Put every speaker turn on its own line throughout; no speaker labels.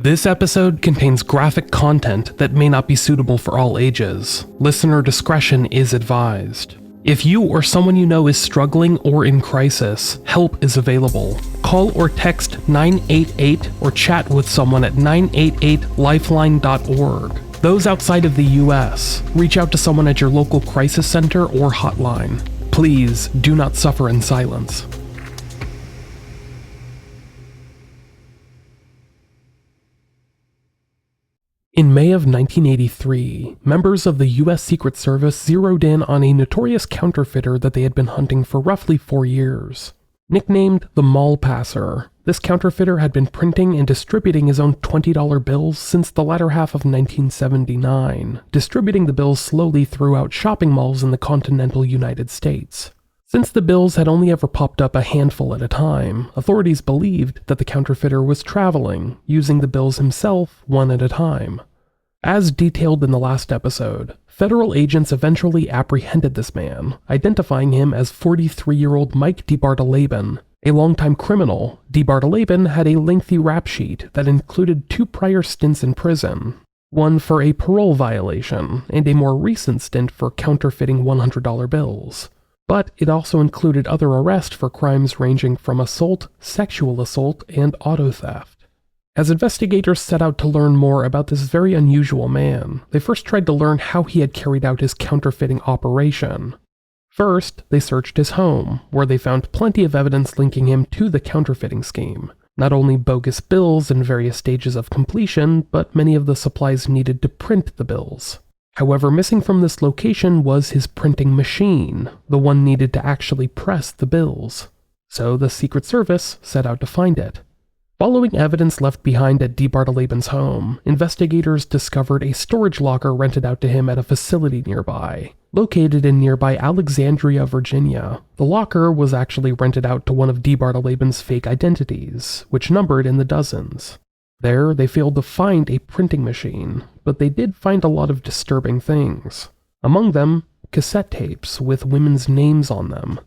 This episode contains graphic content that may not be suitable for all ages. Listener discretion is advised. If you or someone you know is struggling or in crisis, help is available. Call or text 988 or chat with someone at 988lifeline.org. Those outside of the US, reach out to someone at your local crisis center or hotline. Please do not suffer in silence. In May of 1983, members of the U.S. Secret Service zeroed in on a notorious counterfeiter that they had been hunting for roughly 4 years. Nicknamed the Mall Passer, this counterfeiter had been printing and distributing his own $20 bills since the latter half of 1979, distributing the bills slowly throughout shopping malls in the continental United States. Since the bills had only ever popped up a handful at a time, authorities believed that the counterfeiter was traveling, using the bills himself one at a time. As detailed in the last episode, federal agents eventually apprehended this man, identifying him as 43-year-old Mike DeBardeleben. A longtime criminal, DeBardeleben had a lengthy rap sheet that included 2 prior stints in prison, one for a parole violation, and a more recent stint for counterfeiting $100 bills. But it also included other arrests for crimes ranging from assault, sexual assault, and auto theft. As investigators set out to learn more about this very unusual man, they first tried to learn how he had carried out his counterfeiting operation. First, they searched his home, where they found plenty of evidence linking him to the counterfeiting scheme. Not only bogus bills in various stages of completion, but many of the supplies needed to print the bills. However, missing from this location was his printing machine, the one needed to actually press the bills. So the Secret Service set out to find it. Following evidence left behind at DeBardeleben's home, investigators discovered a storage locker rented out to him at a facility nearby. Located in nearby Alexandria, Virginia, the locker was actually rented out to one of DeBardeleben's fake identities, which numbered in the dozens. There, they failed to find a printing machine, but they did find a lot of disturbing things. Among them, cassette tapes with women's names on them.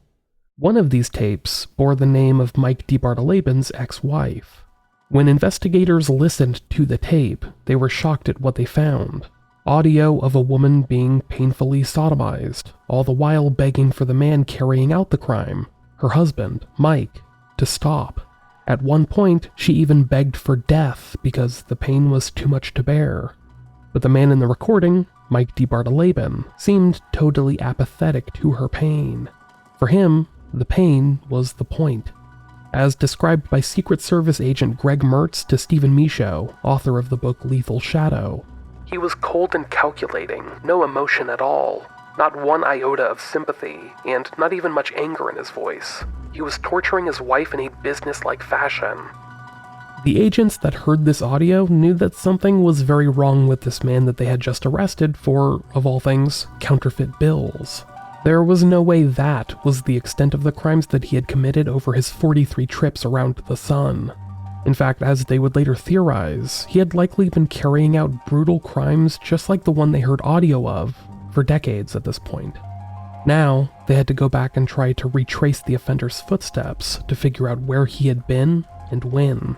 One of these tapes bore the name of Mike DeBardeleben's ex-wife. When investigators listened to the tape, they were shocked at what they found. Audio of a woman being painfully sodomized, all the while begging for the man carrying out the crime, her husband, Mike, to stop. At one point, she even begged for death because the pain was too much to bear. But the man in the recording, Mike DeBardeleben, seemed totally apathetic to her pain. For him, the pain was the point. As described by Secret Service agent Greg Mertz to Stephen Michaud, author of the book Lethal Shadow, he was cold and calculating, no emotion at all, not one iota of sympathy, and not even much anger in his voice. He was torturing his wife in a business-like fashion. The agents that heard this audio knew that something was very wrong with this man that they had just arrested for, of all things, counterfeit bills. There was no way that was the extent of the crimes that he had committed over his 43 trips around the sun. In fact, as they would later theorize, he had likely been carrying out brutal crimes just like the one they heard audio of for decades at this point. Now, they had to go back and try to retrace the offender's footsteps to figure out where he had been and when.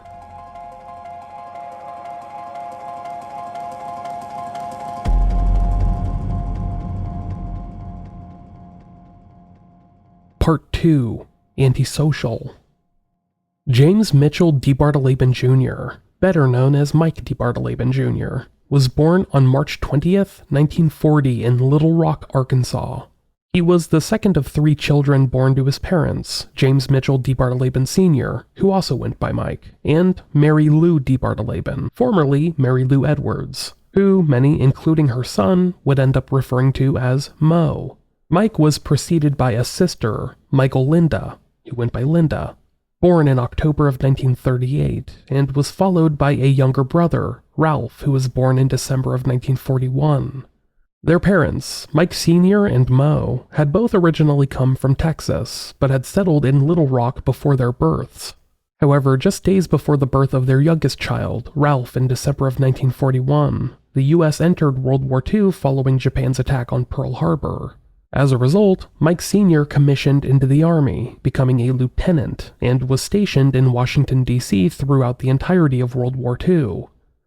Part 2. Antisocial. James Mitchell DeBardeleben Jr., better known as Mike DeBardeleben Jr., was born on March 20th, 1940 in Little Rock, Arkansas. He was the second of 3 children born to his parents, James Mitchell DeBardeleben Sr., who also went by Mike, and Mary Lou DeBardeleben, formerly Mary Lou Edwards, who many, including her son, would end up referring to as Mo. Mike was preceded by a sister, Michael Linda, who went by Linda, born in October of 1938, and was followed by a younger brother, Ralph, who was born in December of 1941. Their parents, Mike Sr. and Mo, had both originally come from Texas, but had settled in Little Rock before their births. However, just days before the birth of their youngest child, Ralph, in December of 1941, the U.S. entered World War II following Japan's attack on Pearl Harbor. As a result, Mike Sr. commissioned into the Army, becoming a lieutenant, and was stationed in Washington, D.C. throughout the entirety of World War II.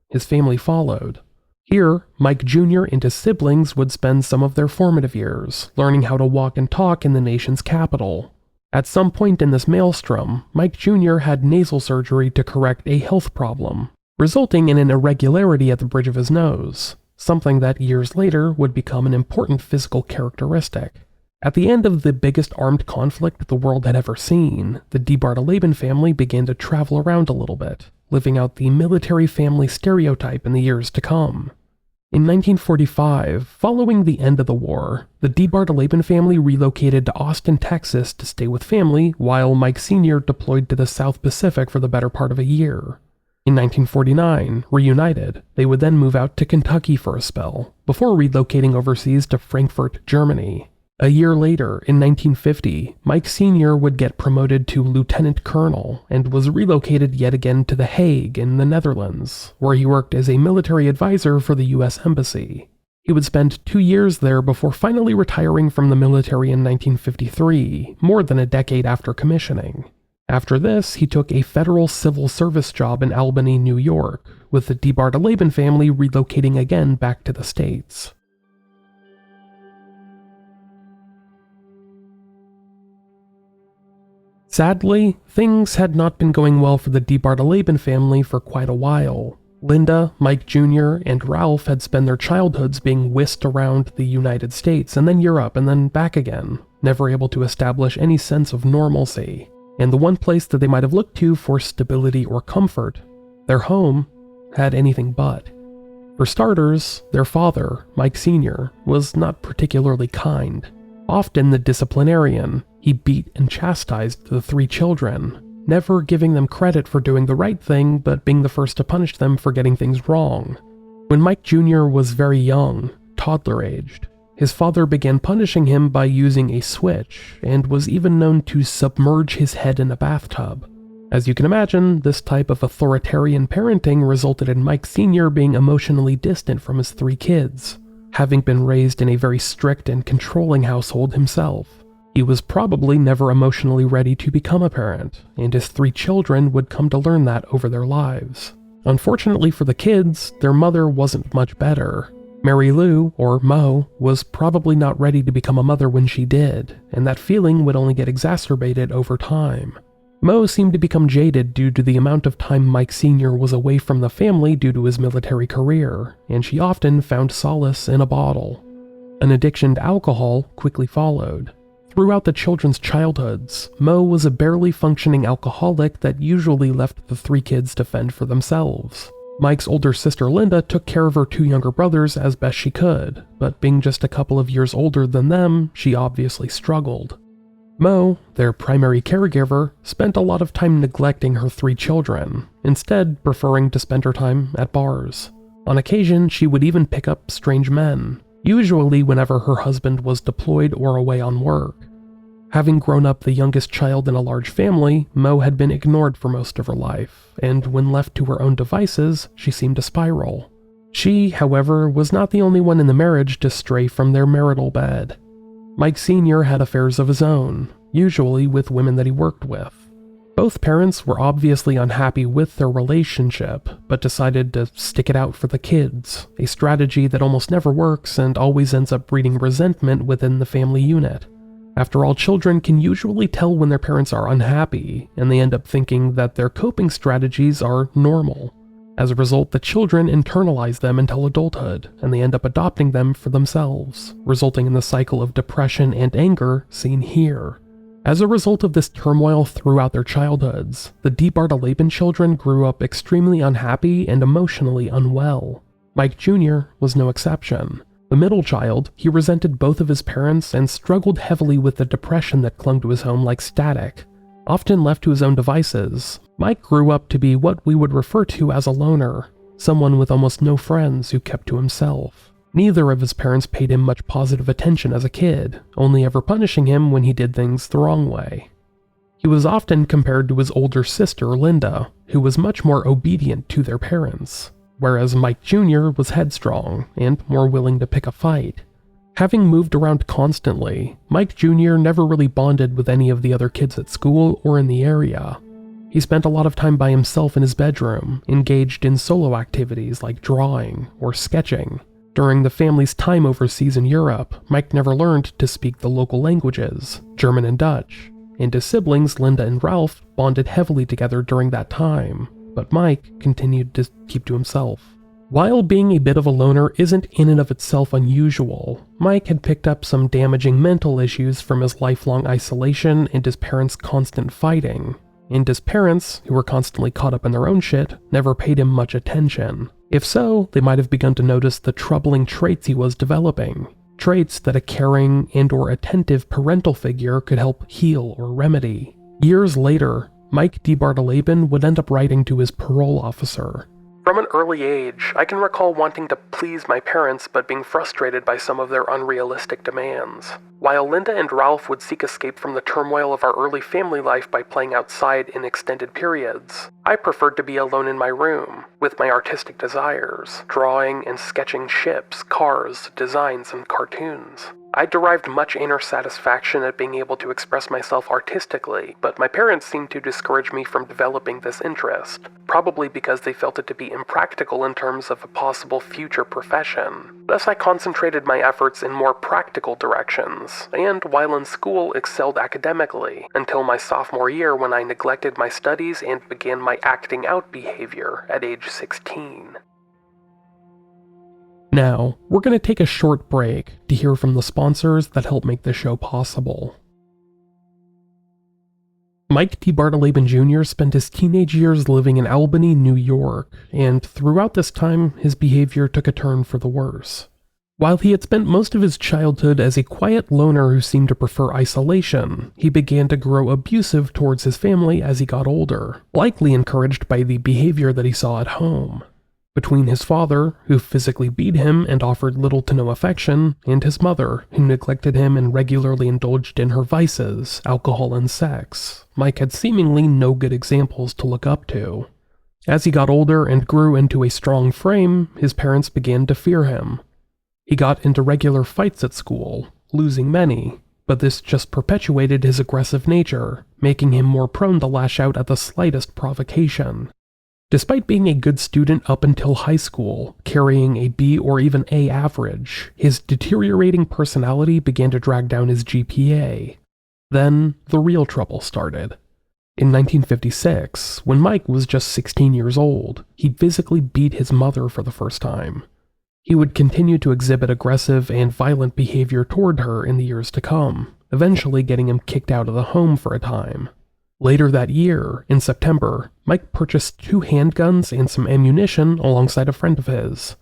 His family followed. Here, Mike Jr. and his siblings would spend some of their formative years, learning how to walk and talk in the nation's capital. At some point in this maelstrom, Mike Jr. had nasal surgery to correct a health problem, resulting in an irregularity at the bridge of his nose, something that years later would become an important physical characteristic. At the end of the biggest armed conflict the world had ever seen, the DeBardeleben family began to travel around a little bit, living out the military family stereotype in the years to come. In 1945, following the end of the war, the DeBardeleben family relocated to Austin, Texas to stay with family while Mike Sr. deployed to the South Pacific for the better part of a year. In 1949, reunited, they would then move out to Kentucky for a spell, before relocating overseas to Frankfurt, Germany. A year later, in 1950, Mike Sr. would get promoted to lieutenant colonel and was relocated yet again to The Hague in the Netherlands, where he worked as a military advisor for the U.S. Embassy. He would spend 2 years there before finally retiring from the military in 1953, more than a decade after commissioning. After this, he took a federal civil service job in Albany, New York, with the DeBardeleben family relocating again back to the States. Sadly, things had not been going well for the DeBardeleben family for quite a while. Linda, Mike Jr., and Ralph had spent their childhoods being whisked around the United States and then Europe and then back again, never able to establish any sense of normalcy. And the one place that they might have looked to for stability or comfort, their home, had anything but. For starters, their father, Mike Sr., was not particularly kind. Often the disciplinarian, he beat and chastised the 3 children, never giving them credit for doing the right thing but being the first to punish them for getting things wrong. When Mike Jr. was very young, toddler-aged, his father began punishing him by using a switch and was even known to submerge his head in a bathtub. As you can imagine, this type of authoritarian parenting resulted in Mike Sr. being emotionally distant from his 3 kids, having been raised in a very strict and controlling household himself. He was probably never emotionally ready to become a parent, and his 3 children would come to learn that over their lives. Unfortunately for the kids, their mother wasn't much better. Mary Lou, or Mo, was probably not ready to become a mother when she did, and that feeling would only get exacerbated over time. Mo seemed to become jaded due to the amount of time Mike Sr. was away from the family due to his military career, and she often found solace in a bottle. An addiction to alcohol quickly followed. Throughout the children's childhoods, Mo was a barely functioning alcoholic that usually left the 3 kids to fend for themselves. Mike's older sister Linda took care of her 2 younger brothers as best she could, but being just a couple of years older than them, she obviously struggled. Mo, their primary caregiver, spent a lot of time neglecting her 3 children, instead preferring to spend her time at bars. On occasion, she would even pick up strange men, usually whenever her husband was deployed or away on work. Having grown up the youngest child in a large family, Mo had been ignored for most of her life, and when left to her own devices, she seemed to spiral. She, however, was not the only one in the marriage to stray from their marital bed. Mike Sr. had affairs of his own, usually with women that he worked with. Both parents were obviously unhappy with their relationship, but decided to stick it out for the kids, a strategy that almost never works and always ends up breeding resentment within the family unit. After all, children can usually tell when their parents are unhappy, and they end up thinking that their coping strategies are normal. As a result, the children internalize them until adulthood, and they end up adopting them for themselves, resulting in the cycle of depression and anger seen here. As a result of this turmoil throughout their childhoods, the DeBardeleben children grew up extremely unhappy and emotionally unwell. Mike Jr. was no exception. The middle child, he resented both of his parents and struggled heavily with the depression that clung to his home like static. Often left to his own devices, Mike grew up to be what we would refer to as a loner, someone with almost no friends who kept to himself. Neither of his parents paid him much positive attention as a kid, only ever punishing him when he did things the wrong way. He was often compared to his older sister, Linda, who was much more obedient to their parents, whereas Mike Jr. was headstrong and more willing to pick a fight. Having moved around constantly, Mike Jr. never really bonded with any of the other kids at school or in the area. He spent a lot of time by himself in his bedroom, engaged in solo activities like drawing or sketching. During the family's time overseas in Europe, Mike never learned to speak the local languages, German and Dutch, and his siblings Linda and Ralph bonded heavily together during that time, but Mike continued to keep to himself. While being a bit of a loner isn't in and of itself unusual, Mike had picked up some damaging mental issues from his lifelong isolation and his parents' constant fighting, and his parents, who were constantly caught up in their own shit, never paid him much attention. If so, they might have begun to notice the troubling traits he was developing, traits that a caring and/or attentive parental figure could help heal or remedy. Years later, Mike DeBardeleben would end up writing to his parole officer, "From an early age, I can recall wanting to please my parents but being frustrated by some of their unrealistic demands. While Linda and Ralph would seek escape from the turmoil of our early family life by playing outside in extended periods, I preferred to be alone in my room, with my artistic desires, drawing and sketching ships, cars, designs, and cartoons. I derived much inner satisfaction at being able to express myself artistically, but my parents seemed to discourage me from developing this interest, probably because they felt it to be impractical in terms of a possible future profession. Thus I concentrated my efforts in more practical directions, and while in school excelled academically, until my sophomore year when I neglected my studies and began my acting out behavior at age 16. Now, we're going to take a short break to hear from the sponsors that help make this show possible. Mike DeBardeleben Jr. spent his teenage years living in Albany, New York, and throughout this time, his behavior took a turn for the worse. While he had spent most of his childhood as a quiet loner who seemed to prefer isolation, he began to grow abusive towards his family as he got older, likely encouraged by the behavior that he saw at home. Between his father, who physically beat him and offered little to no affection, and his mother, who neglected him and regularly indulged in her vices, alcohol and sex, Mike had seemingly no good examples to look up to. As he got older and grew into a strong frame, his parents began to fear him. He got into regular fights at school, losing many, but this just perpetuated his aggressive nature, making him more prone to lash out at the slightest provocation. Despite being a good student up until high school, carrying a B or even A average, his deteriorating personality began to drag down his GPA. Then, the real trouble started. In 1956, when Mike was just 16 years old, he physically beat his mother for the first time. He would continue to exhibit aggressive and violent behavior toward her in the years to come, eventually getting him kicked out of the home for a time. Later that year, in September, Mike purchased 2 handguns and some ammunition alongside a friend of his.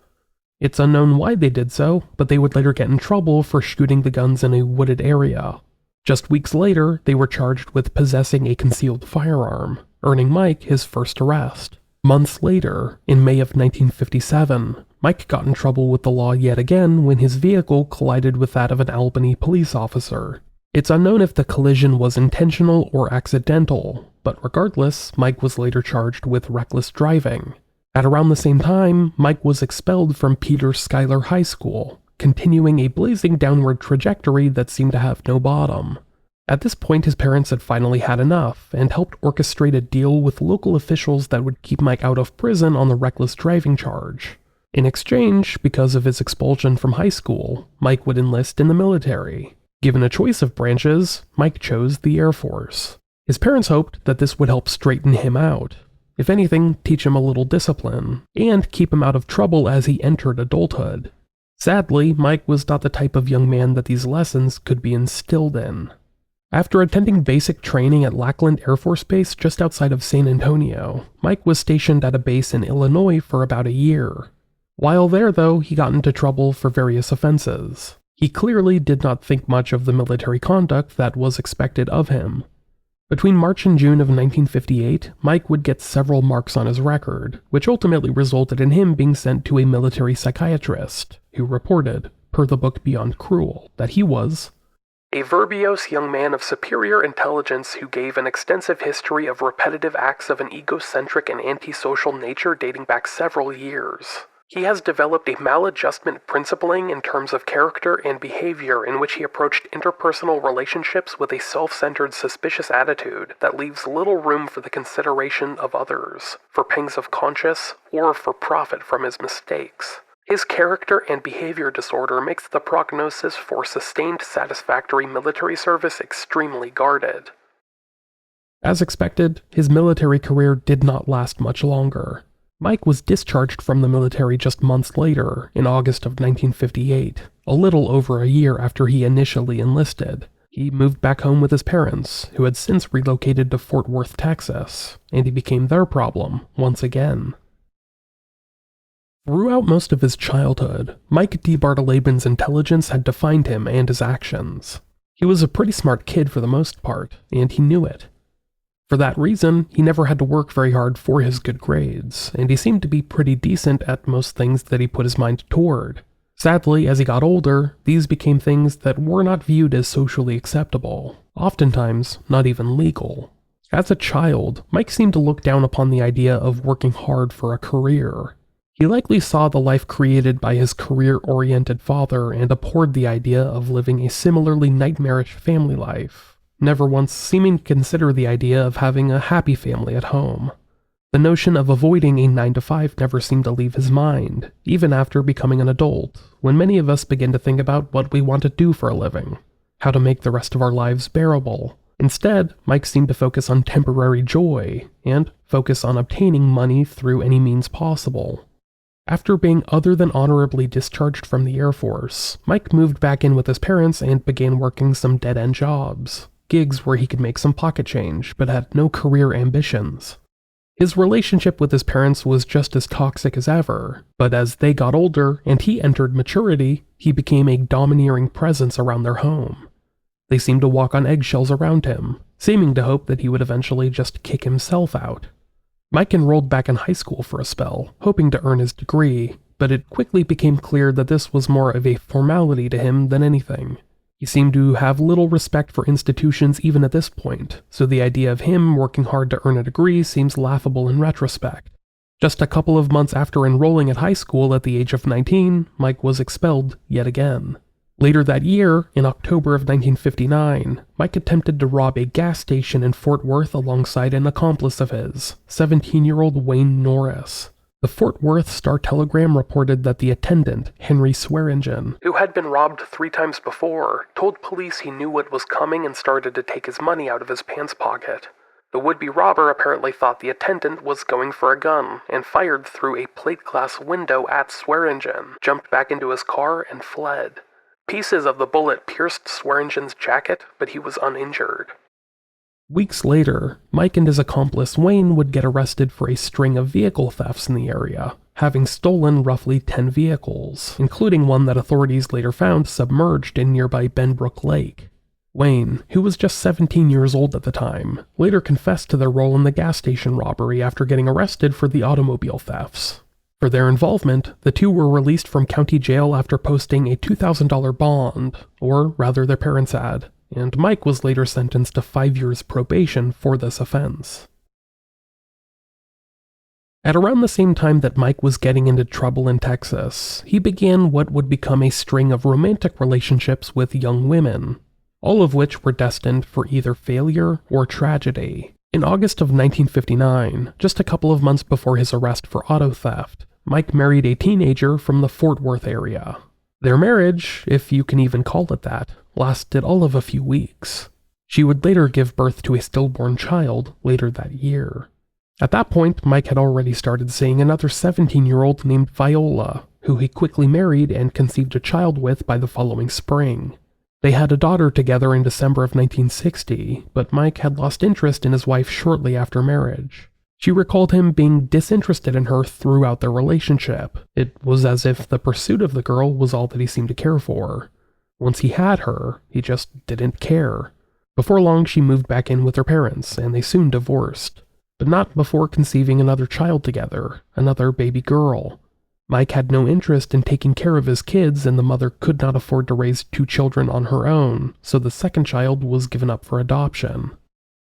It's unknown why they did so, but they would later get in trouble for shooting the guns in a wooded area. Just weeks later, they were charged with possessing a concealed firearm, earning Mike his first arrest. Months later, in May of 1957, Mike got in trouble with the law yet again when his vehicle collided with that of an Albany police officer. It's unknown if the collision was intentional or accidental, but regardless, Mike was later charged with reckless driving. At around the same time, Mike was expelled from Peters Schuyler High School, continuing a blazing downward trajectory that seemed to have no bottom. At this point, his parents had finally had enough and helped orchestrate a deal with local officials that would keep Mike out of prison on the reckless driving charge. In exchange, because of his expulsion from high school, Mike would enlist in the military. Given a choice of branches, Mike chose the Air Force. His parents hoped that this would help straighten him out. If anything, teach him a little discipline, and keep him out of trouble as he entered adulthood. Sadly, Mike was not the type of young man that these lessons could be instilled in. After attending basic training at Lackland Air Force Base just outside of San Antonio, Mike was stationed at a base in Illinois for about a year. While there, though, he got into trouble for various offenses. He clearly did not think much of the military conduct that was expected of him. Between March and June of 1958, Mike would get several marks on his record, which ultimately resulted in him being sent to a military psychiatrist, who reported, per the book Beyond Cruel, that he was a verbose young man of superior intelligence who gave an extensive history of repetitive acts of an egocentric and antisocial nature dating back several years. He has developed a maladjustment principling in terms of character and behavior in which he approached interpersonal relationships with a self-centered, suspicious attitude that leaves little room for the consideration of others, for pangs of conscience, or for profit from his mistakes. His character and behavior disorder makes the prognosis for sustained satisfactory military service extremely guarded. As expected, his military career did not last much longer. Mike was discharged from the military just months later, in August of 1958, a little over a year after he initially enlisted. He moved back home with his parents, who had since relocated to Fort Worth, Texas, and he became their problem once again. Throughout most of his childhood, Mike DeBardeleben's intelligence had defined him and his actions. He was a pretty smart kid for the most part, and he knew it. For that reason, he never had to work very hard for his good grades, and he seemed to be pretty decent at most things that he put his mind toward. Sadly, as he got older, these became things that were not viewed as socially acceptable, oftentimes not even legal. As a child, Mike seemed to look down upon the idea of working hard for a career. He likely saw the life created by his career-oriented father and abhorred the idea of living a similarly nightmarish family life, never once seeming to consider the idea of having a happy family at home. The notion of avoiding a 9-to-5 never seemed to leave his mind, even after becoming an adult, when many of us begin to think about what we want to do for a living, how to make the rest of our lives bearable. Instead, Mike seemed to focus on temporary joy, and focus on obtaining money through any means possible. After being other than honorably discharged from the Air Force, Mike moved back in with his parents and began working some dead-end jobs. Gigs where he could make some pocket change, but had no career ambitions. His relationship with his parents was just as toxic as ever, but as they got older and he entered maturity, he became a domineering presence around their home. They seemed to walk on eggshells around him, seeming to hope that he would eventually just kick himself out. Mike enrolled back in high school for a spell, hoping to earn his degree, but it quickly became clear that this was more of a formality to him than anything. He seemed to have little respect for institutions even at this point, so the idea of him working hard to earn a degree seems laughable in retrospect. Just a couple of months after enrolling at high school at the age of 19, Mike was expelled yet again. Later that year, in October of 1959, Mike attempted to rob a gas station in Fort Worth alongside an accomplice of his, 17-year-old Wayne Norris. The Fort Worth Star-Telegram reported that the attendant, Henry Swearingen, who had been robbed 3 times before, told police he knew what was coming and started to take his money out of his pants pocket. The would-be robber apparently thought the attendant was going for a gun and fired through a plate glass window at Swearingen, jumped back into his car, and fled. Pieces of the bullet pierced Swearingen's jacket, but he was uninjured. Weeks later, Mike and his accomplice Wayne would get arrested for a string of vehicle thefts in the area, having stolen roughly 10 vehicles, including one that authorities later found submerged in nearby Benbrook Lake. Wayne, who was just 17 years old at the time, later confessed to their role in the gas station robbery after getting arrested for the automobile thefts. For their involvement, the two were released from county jail after posting a $2,000 bond, or rather their parents had, and Mike was later sentenced to 5 years probation for this offense. At around the same time that Mike was getting into trouble in Texas, he began what would become a string of romantic relationships with young women, all of which were destined for either failure or tragedy. In August of 1959, just a couple of months before his arrest for auto theft, Mike married a teenager from the Fort Worth area. Their marriage, if you can even call it that, lasted all of a few weeks. She would later give birth to a stillborn child later that year. At that point, Mike had already started seeing another 17-year-old named Viola, who he quickly married and conceived a child with by the following spring. They had a daughter together in December of 1960, but Mike had lost interest in his wife shortly after marriage. She recalled him being disinterested in her throughout their relationship. It was as if the pursuit of the girl was all that he seemed to care for. Once he had her, he just didn't care. Before long, she moved back in with her parents, and they soon divorced. But not before conceiving another child together, another baby girl. Mike had no interest in taking care of his kids, and the mother could not afford to raise 2 children on her own, so the second child was given up for adoption.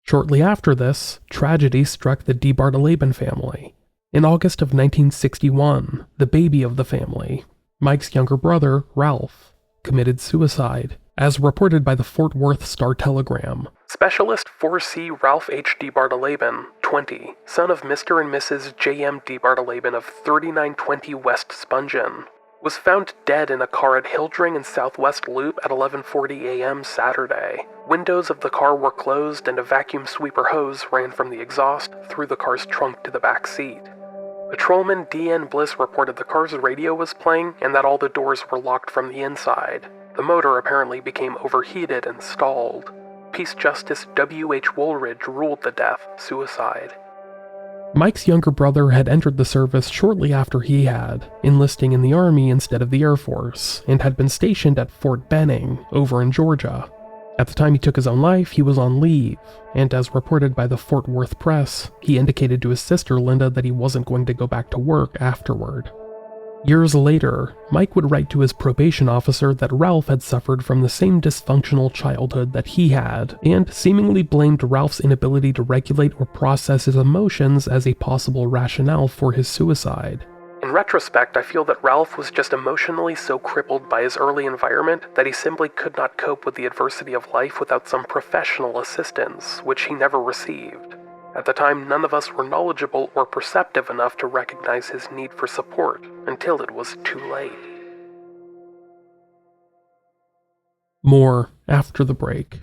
Shortly after this, tragedy struck the DeBardeleben family. In August of 1961, the baby of the family, Mike's younger brother, Ralph, committed suicide, as reported by the Fort Worth Star-Telegram. Specialist 4C Ralph H. DeBardeleben, 20, son of Mr. and Mrs. J.M. DeBardeleben of 3920 West Spungen, was found dead in a car at Hildring and Southwest Loop at 11:40 a.m. Saturday. Windows of the car were closed and a vacuum sweeper hose ran from the exhaust through the car's trunk to the back seat. Patrolman D.N. Bliss reported the car's radio was playing and that all the doors were locked from the inside. The motor apparently became overheated and stalled. Peace Justice W.H. Woolridge ruled the death suicide. Mike's younger brother had entered the service shortly after he had, enlisting in the Army instead of the Air Force, and had been stationed at Fort Benning, over in Georgia. At the time he took his own life, he was on leave, and as reported by the Fort Worth Press, he indicated to his sister Linda that he wasn't going to go back to work afterward. Years later, Mike would write to his probation officer that Ralph had suffered from the same dysfunctional childhood that he had, and seemingly blamed Ralph's inability to regulate or process his emotions as a possible rationale for his suicide. In retrospect, I feel that Ralph was just emotionally so crippled by his early environment that he simply could not cope with the adversity of life without some professional assistance, which he never received. At the time, none of us were knowledgeable or perceptive enough to recognize his need for support until it was too late. More after the break.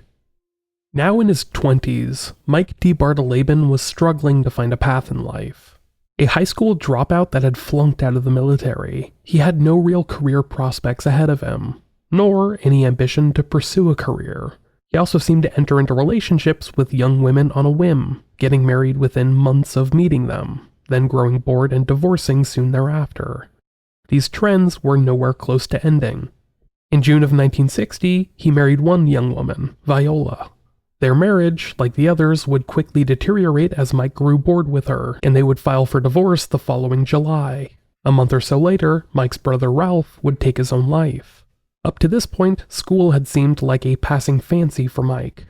Now in his 20s, Mike DeBardeleben was struggling to find a path in life. A high school dropout that had flunked out of the military, he had no real career prospects ahead of him, nor any ambition to pursue a career. He also seemed to enter into relationships with young women on a whim, getting married within months of meeting them, then growing bored and divorcing soon thereafter. These trends were nowhere close to ending. In June of 1960, he married one young woman, Viola. Their marriage, like the others, would quickly deteriorate as Mike grew bored with her, and they would file for divorce the following July. A month or so later, Mike's brother Ralph would take his own life. Up to this point, school had seemed like a passing fancy for Mike.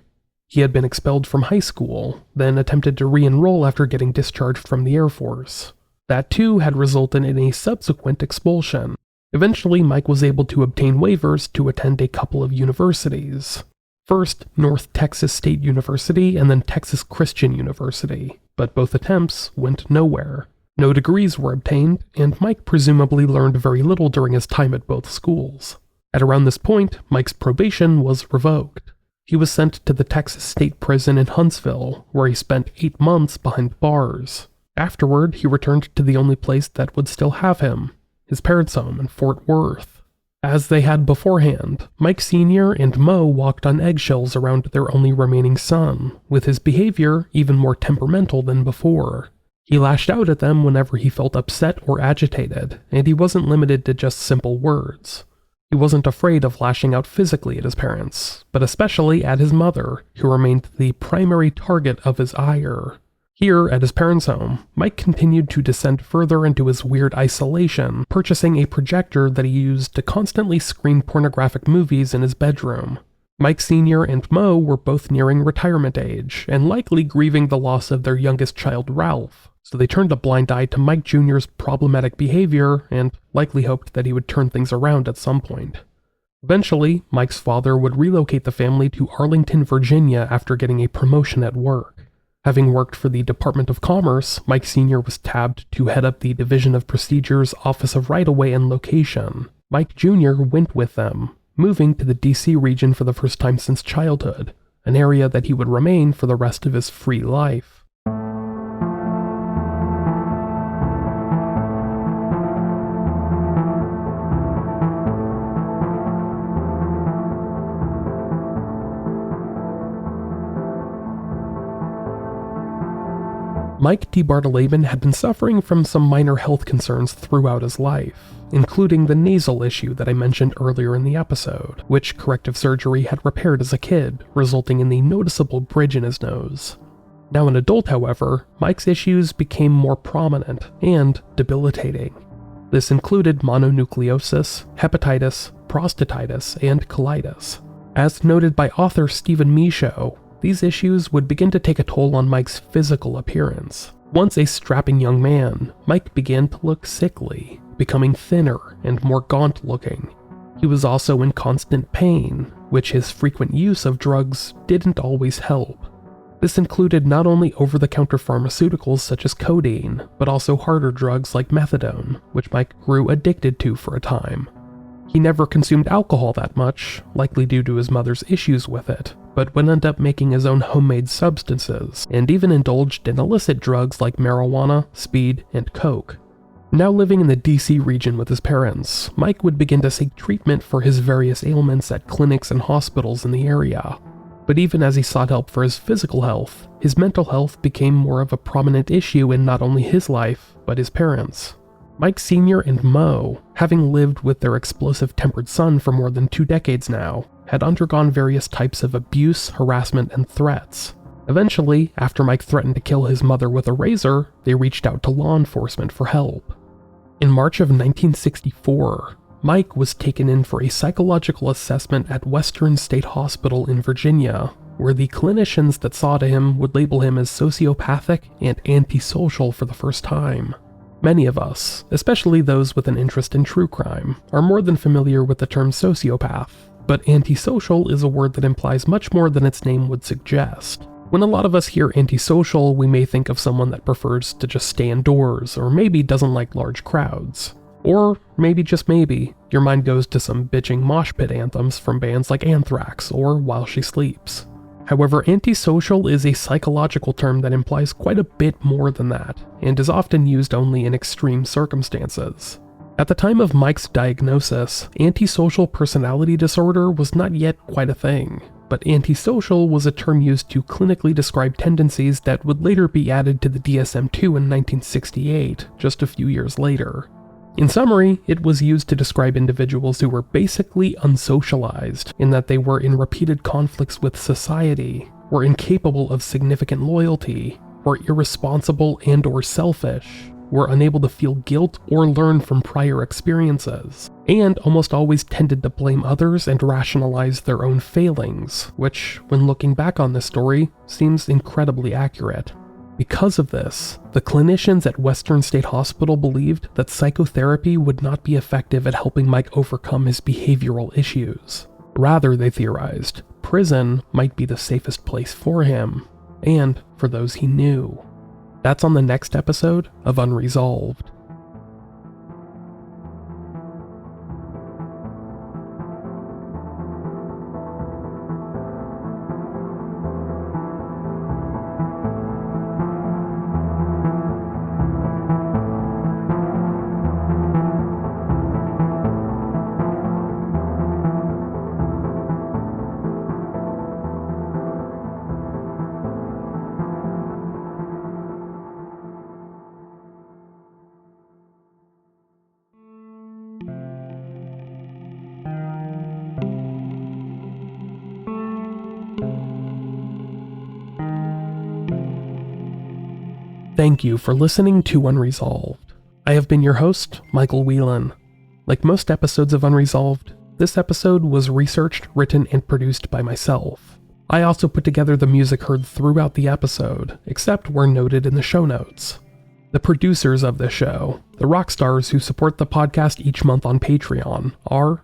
He had been expelled from high school, then attempted to re-enroll after getting discharged from the Air Force. That too had resulted in a subsequent expulsion. Eventually, Mike was able to obtain waivers to attend a couple of universities. First, North Texas State University and then Texas Christian University, but both attempts went nowhere. No degrees were obtained, and Mike presumably learned very little during his time at both schools. At around this point, Mike's probation was revoked. He was sent to the Texas State Prison in Huntsville, where he spent 8 months behind bars. Afterward, he returned to the only place that would still have him, his parents' home in Fort Worth. As they had beforehand, Mike Sr. and Mo walked on eggshells around their only remaining son, with his behavior even more temperamental than before. He lashed out at them whenever he felt upset or agitated, and he wasn't limited to just simple words. He wasn't afraid of lashing out physically at his parents, but especially at his mother, who remained the primary target of his ire. Here, at his parents' home, Mike continued to descend further into his weird isolation, purchasing a projector that he used to constantly screen pornographic movies in his bedroom. Mike Sr. and Mo were both nearing retirement age, and likely grieving the loss of their youngest child, Ralph, so they turned a blind eye to Mike Jr.'s problematic behavior and likely hoped that he would turn things around at some point. Eventually, Mike's father would relocate the family to Arlington, Virginia after getting a promotion at work. Having worked for the Department of Commerce, Mike Sr. was tabbed to head up the Division of Procedure's Office of Right-of-Way and Location. Mike Jr. went with them, moving to the D.C. region for the first time since childhood, an area that he would remain for the rest of his free life. Mike DeBardeleben had been suffering from some minor health concerns throughout his life, including the nasal issue that I mentioned earlier in the episode, which corrective surgery had repaired as a kid, resulting in the noticeable bridge in his nose. Now an adult, however, Mike's issues became more prominent and debilitating. This included mononucleosis, hepatitis, prostatitis, and colitis. As noted by author Stephen Michaud, these issues would begin to take a toll on Mike's physical appearance. Once a strapping young man, Mike began to look sickly, becoming thinner and more gaunt-looking. He was also in constant pain, which his frequent use of drugs didn't always help. This included not only over-the-counter pharmaceuticals such as codeine, but also harder drugs like methadone, which Mike grew addicted to for a time. He never consumed alcohol that much, likely due to his mother's issues with it, but would end up making his own homemade substances, and even indulged in illicit drugs like marijuana, speed, and coke. Now living in the DC region with his parents, Mike would begin to seek treatment for his various ailments at clinics and hospitals in the area. But even as he sought help for his physical health, his mental health became more of a prominent issue in not only his life, but his parents'. Mike Sr. and Mo, having lived with their explosive-tempered son for more than 2 decades now, had undergone various types of abuse, harassment, and threats. Eventually, after Mike threatened to kill his mother with a razor, they reached out to law enforcement for help. In March of 1964, Mike was taken in for a psychological assessment at Western State Hospital in Virginia, where the clinicians that saw to him would label him as sociopathic and antisocial for the first time. Many of us, especially those with an interest in true crime, are more than familiar with the term sociopath, but antisocial is a word that implies much more than its name would suggest. When a lot of us hear antisocial, we may think of someone that prefers to just stay indoors, or maybe doesn't like large crowds. Or maybe, just maybe, your mind goes to some bitching mosh pit anthems from bands like Anthrax or While She Sleeps. However, antisocial is a psychological term that implies quite a bit more than that, and is often used only in extreme circumstances. At the time of Mike's diagnosis, antisocial personality disorder was not yet quite a thing, but antisocial was a term used to clinically describe tendencies that would later be added to the DSM-2 in 1968, just a few years later. In summary, it was used to describe individuals who were basically unsocialized, in that they were in repeated conflicts with society, were incapable of significant loyalty, were irresponsible and/or selfish, were unable to feel guilt or learn from prior experiences, and almost always tended to blame others and rationalize their own failings, which, when looking back on this story, seems incredibly accurate. Because of this, the clinicians at Western State Hospital believed that psychotherapy would not be effective at helping Mike overcome his behavioral issues. Rather, they theorized, prison might be the safest place for him, and for those he knew. That's on the next episode of Unresolved. Thank you for listening to Unresolved. I have been your host, Michael Whelan. Like most episodes of Unresolved, this episode was researched, written, and produced by myself. I also put together the music heard throughout the episode, except where noted in the show notes. The producers of this show, the rock stars who support the podcast each month on Patreon, are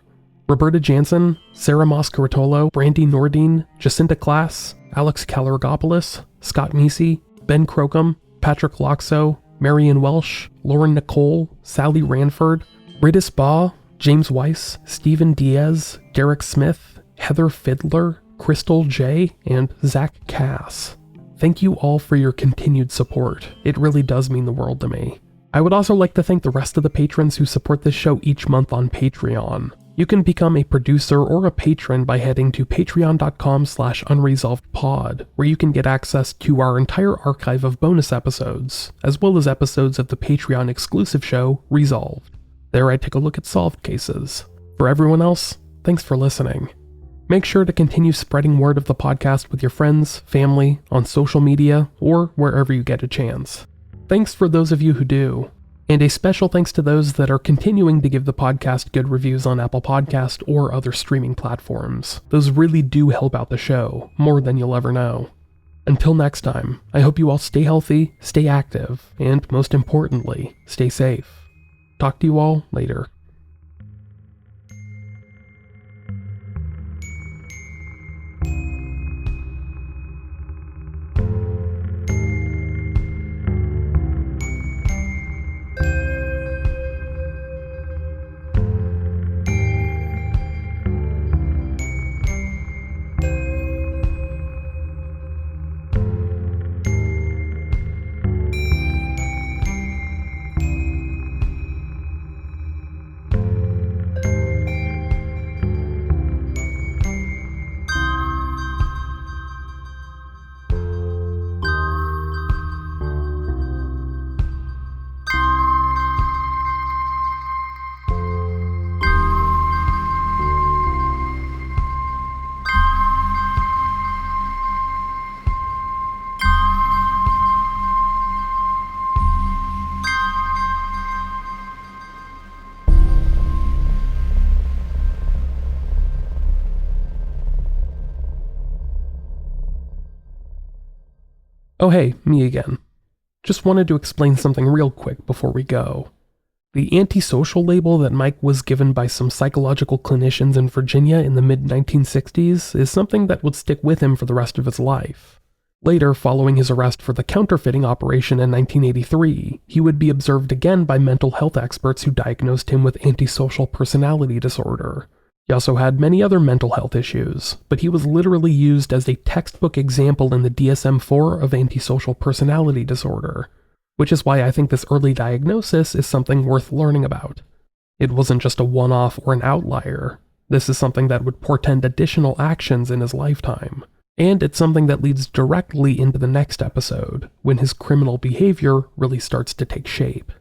Roberta Jansen, Sarah Moscaritolo, Brandy Nordine, Jacinta Klass, Alex Kalaragopoulos, Scott Meesey, Ben Crocum, Patrick Loxo, Marion Welsh, Lauren Nicole, Sally Ranford, Riddis Baugh, James Weiss, Stephen Diaz, Derek Smith, Heather Fiddler, Crystal J, and Zach Cass. Thank you all for your continued support. It really does mean the world to me. I would also like to thank the rest of the patrons who support this show each month on Patreon. You can become a producer or a patron by heading to patreon.com/unresolvedpod, where you can get access to our entire archive of bonus episodes, as well as episodes of the Patreon exclusive show, Resolved. There I take a look at solved cases. For everyone else, thanks for listening. Make sure to continue spreading word of the podcast with your friends, family, on social media, or wherever you get a chance. Thanks for those of you who do. And a special thanks to those that are continuing to give the podcast good reviews on Apple Podcast or other streaming platforms. Those really do help out the show, more than you'll ever know. Until next time, I hope you all stay healthy, stay active, and most importantly, stay safe. Talk to you all later. Oh hey, me again. Just wanted to explain something real quick before we go. The Antisocial label that Mike was given by some psychological clinicians in Virginia in the mid-1960s is something that would stick with him for the rest of his life. Later, following his arrest for the counterfeiting operation in 1983, he would be observed again by mental health experts who diagnosed him with antisocial personality disorder. He also had many other mental health issues, but he was literally used as a textbook example in the DSM-4 of antisocial personality disorder, which is why I think this early diagnosis is something worth learning about. It wasn't just a one-off or an outlier. This is something that would portend additional actions in his lifetime. And it's something that leads directly into the next episode, when his criminal behavior really starts to take shape.